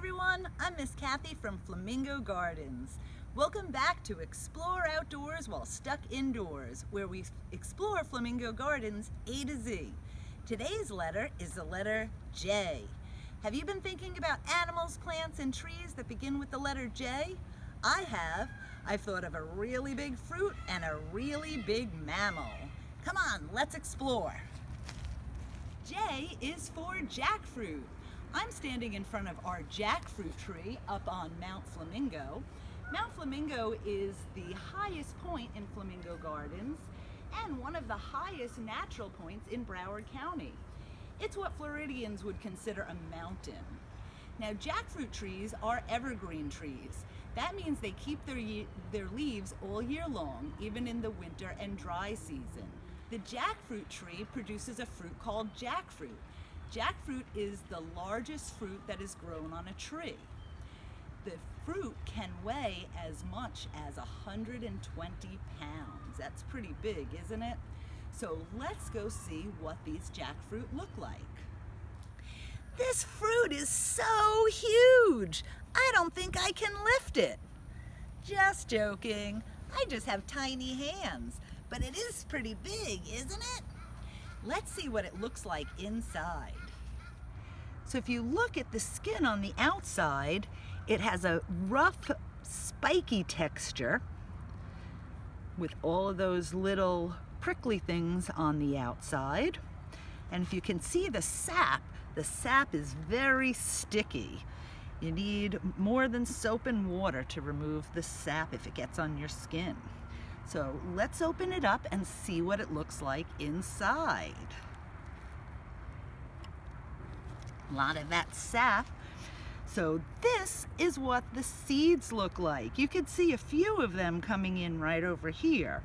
everyone, I'm Miss Kathy from Flamingo Gardens. Welcome back to Explore Outdoors While Stuck Indoors, where we explore Flamingo Gardens A to Z. Today's letter is the letter J. Have you been thinking about animals, plants, and trees that begin with the letter J? I have. I've thought of a really big fruit and a really big mammal. Come on, let's explore. J is for jackfruit. I'm standing in front of our jackfruit tree up on Mount Flamingo. Mount Flamingo is the highest point in Flamingo Gardens and one of the highest natural points in Broward County. It's what Floridians would consider a mountain. Now, jackfruit trees are evergreen trees. That means they keep their leaves all year long, even in the winter and dry season. The jackfruit tree produces a fruit called jackfruit. Jackfruit is the largest fruit that is grown on a tree. The fruit can weigh as much as 120 pounds. That's pretty big, isn't it? So let's go see what these jackfruit look like. This fruit is so huge! I don't think I can lift it. Just joking. I just have tiny hands, but it is pretty big, isn't it? Let's see what it looks like inside. So if you look at the skin on the outside, it has a rough, spiky texture with all of those little prickly things on the outside. And if you can see the sap is very sticky. You need more than soap and water to remove the sap if it gets on your skin. So let's open it up and see what it looks like inside. A lot of that sap. So this is what the seeds look like. You can see a few of them coming in right over here.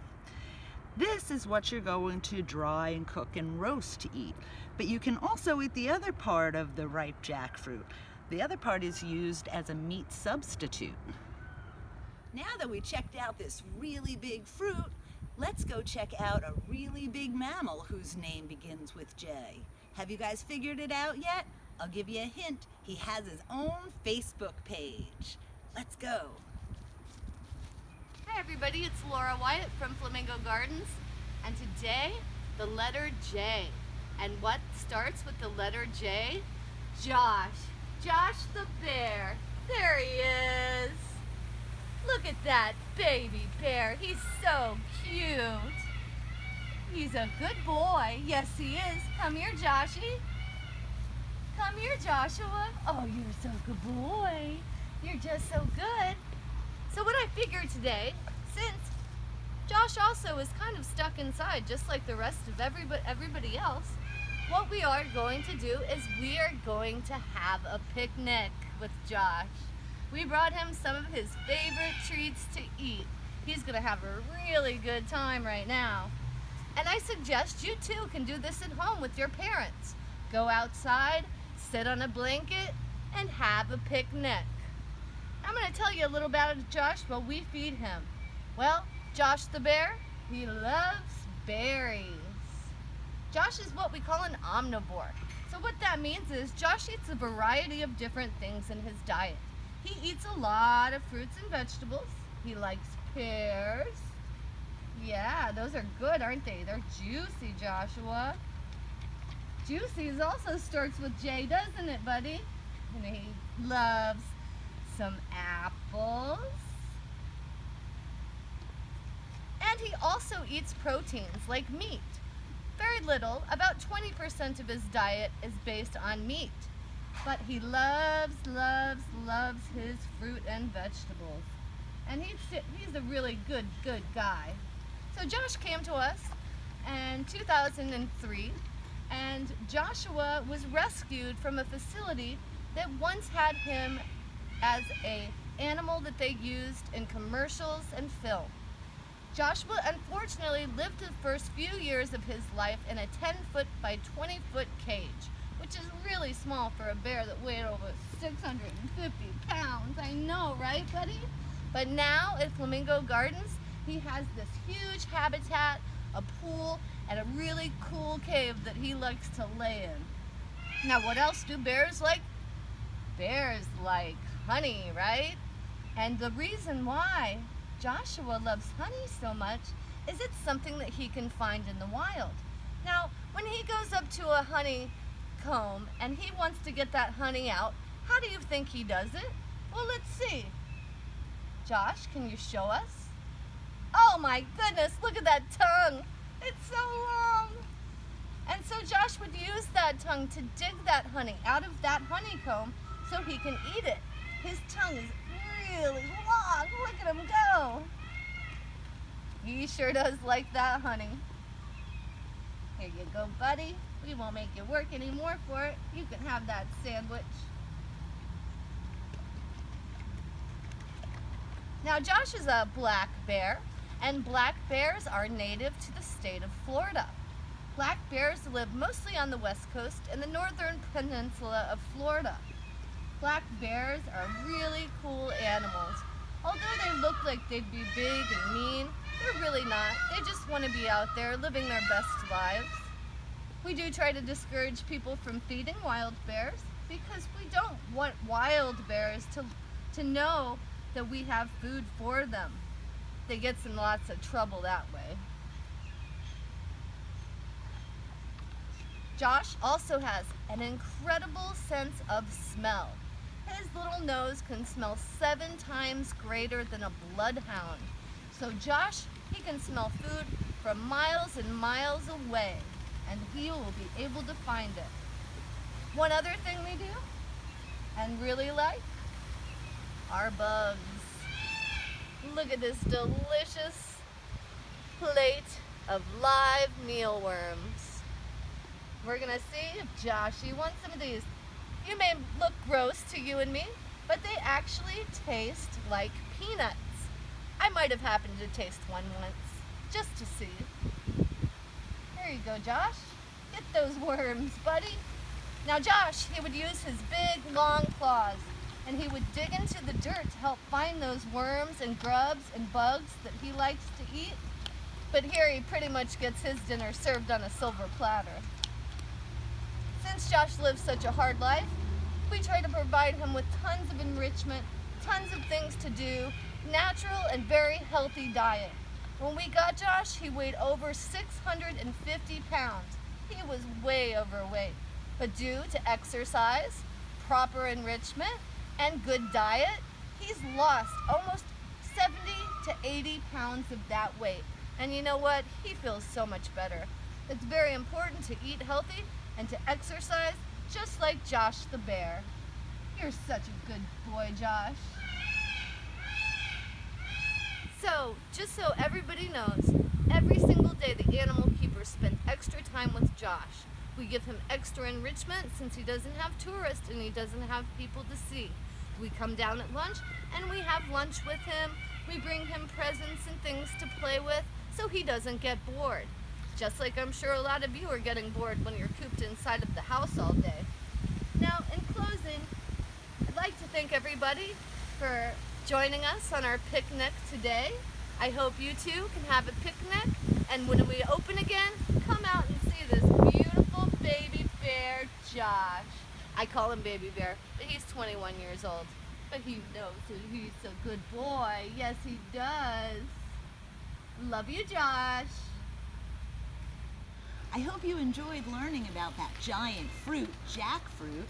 This is what you're going to dry and cook and roast to eat. But you can also eat the other part of the ripe jackfruit. The other part is used as a meat substitute. Now that we checked out this really big fruit, let's go check out a really big mammal whose name begins with J. Have you guys figured it out yet? I'll give you a hint. He has his own Facebook page. Let's go. Hi everybody, it's Laura Wyatt from Flamingo Gardens, and today the letter J. And what starts with the letter J? Josh. Josh the bear. There he is. Look at that baby bear. He's so cute. He's a good boy. Yes, he is. Come here, Joshy. Come here, Joshua. Oh, you're so good boy. You're just so good. So what I figured today, since Josh also is kind of stuck inside, just like the rest of everybody else, what we are going to do is we are going to have a picnic with Josh. We brought him some of his favorite treats to eat. He's gonna have a really good time right now. And I suggest you too can do this at home with your parents. Go outside, sit on a blanket, and have a picnic. I'm gonna tell you a little about Josh while we feed him. Well, Josh the bear, he loves berries. Josh is what we call an omnivore. So what that means is Josh eats a variety of different things in his diet. He eats a lot of fruits and vegetables. He likes pears. Yeah, those are good, aren't they? They're juicy, Joshua. Juicy also starts with J, doesn't it, buddy? And he loves some apples. And he also eats proteins like meat. Very little, about 20% of his diet is based on meat. But he loves his fruit and vegetables. And he's a really good guy. So Josh came to us in 2003, and Joshua was rescued from a facility that once had him as an animal that they used in commercials and film. Joshua unfortunately lived the first few years of his life in a 10-foot by 20-foot cage, which is really small for a bear that weighed over 650 pounds. I know, right, buddy? But now at Flamingo Gardens, he has this huge habitat, a pool, and a really cool cave that he likes to lay in. Now, what else do bears like? bears like honey, right? And the reason why Joshua loves honey so much is it's something that he can find in the wild. Now, when he goes up to a honeycomb and he wants to get that honey out, how do you think he does it? Well, let's see. Josh, can you show us? Oh my goodness, look at that tongue. It's so long. And so Josh would use that tongue to dig that honey out of that honeycomb so he can eat it. His tongue is really long. Look at him go. He sure does like that honey. Here you go, buddy. We won't make you work anymore for it. You can have that sandwich. Now, Josh is a black bear, and black bears are native to the state of Florida. Black bears live mostly on the west coast and the northern peninsula of Florida. Black bears are really cool animals. Although they look like they'd be big and mean, they're really not. They just want to be out there living their best lives. We do try to discourage people from feeding wild bears because we don't want wild bears to know that we have food for them. They get in lots of trouble that way. Josh also has an incredible sense of smell. His little nose can smell 7 times greater than a bloodhound. So Josh, he can smell food from miles and miles away, and he will be able to find it. One other thing we do, and really like, are bugs. Look at this delicious plate of live mealworms. We're gonna see if Joshy wants some of these. You may look gross to you and me, but they actually taste like peanuts. I might have happened to taste one once, just to see. There you go, Josh. Get those worms, buddy. Now Josh, he would use his big, long claws, and he would dig into the dirt to help find those worms and grubs and bugs that he likes to eat. But here he pretty much gets his dinner served on a silver platter. Since Josh lives such a hard life, we try to provide him with tons of enrichment, tons of things to do, natural and very healthy diet. When we got Josh, he weighed over 650 pounds. He was way overweight. But due to exercise, proper enrichment, and good diet, he's lost almost 70 to 80 pounds of that weight. And you know what? He feels so much better. It's very important to eat healthy and to exercise just like Josh the bear. You're such a good boy, Josh. So, just so everybody knows, every single day the animal keepers spend extra time with Josh. We give him extra enrichment since he doesn't have tourists and he doesn't have people to see. We come down at lunch and we have lunch with him. We bring him presents and things to play with so he doesn't get bored. Just like I'm sure a lot of you are getting bored when you're cooped inside of the house all day. Now, in closing, I'd like to thank everybody for joining us on our picnic today. I hope you too can have a picnic, and when we open again, come out and see this beautiful baby bear, Josh. I call him Baby Bear, but he's 21 years old. But he knows that he's a good boy. Yes, he does. Love you, Josh. I hope you enjoyed learning about that giant fruit, jackfruit,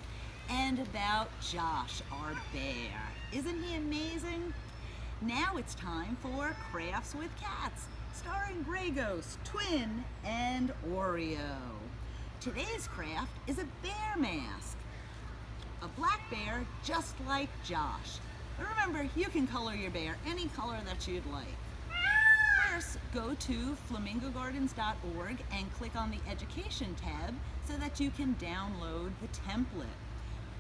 and about Josh, our bear. Isn't he amazing? Now it's time for Crafts with Cats, starring Grey Ghost, Twin, and Oreo. Today's craft is a bear mask. A black bear just like Josh. But remember, you can color your bear any color that you'd like. First, go to flamingogardens.org and click on the Education tab so that you can download the template.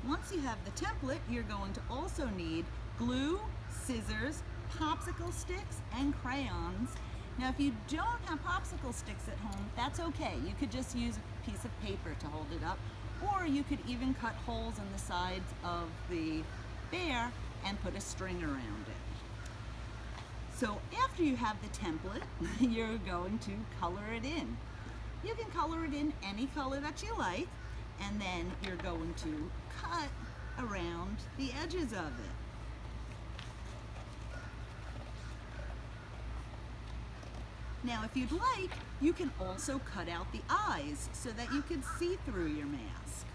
Once you have the template, you're going to also need glue, scissors, popsicle sticks, and crayons. Now, if you don't have popsicle sticks at home, that's okay. You could just use a piece of paper to hold it up, or you could even cut holes in the sides of the bear and put a string around it. So after you have the template, you're going to color it in. You can color it in any color that you like, and then you're going to cut around the edges of it. Now, if you'd like, you can also cut out the eyes so that you can see through your mask.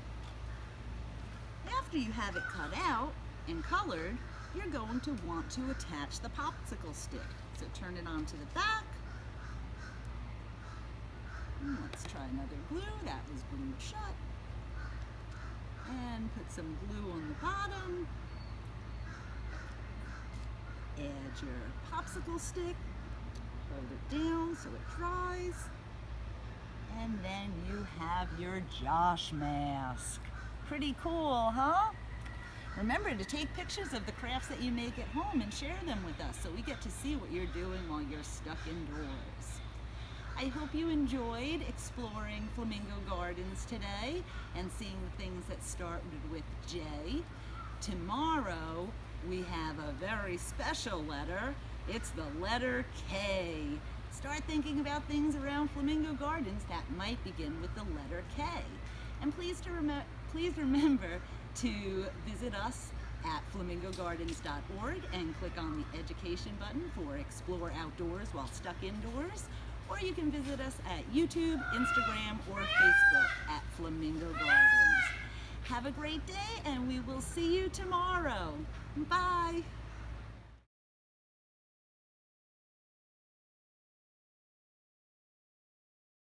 After you have it cut out and colored, you're going to want to attach the popsicle stick. So turn it onto the back. And let's try another glue. That was glued shut. And put some glue on the bottom. Add your popsicle stick. Hold it down so it dries. And then you have your Josh mask. Pretty cool, huh? Remember to take pictures of the crafts that you make at home and share them with us so we get to see what you're doing while you're stuck indoors. I hope you enjoyed exploring Flamingo Gardens today and seeing the things that started with J. Tomorrow we have a very special letter. It's the letter K. Start thinking about things around Flamingo Gardens that might begin with the letter K. And please remember to visit us at flamingogardens.org and click on the education button for Explore Outdoors While Stuck Indoors. Or you can visit us at YouTube, Instagram, or Facebook at Flamingo Gardens. Have a great day and we will see you tomorrow. Bye.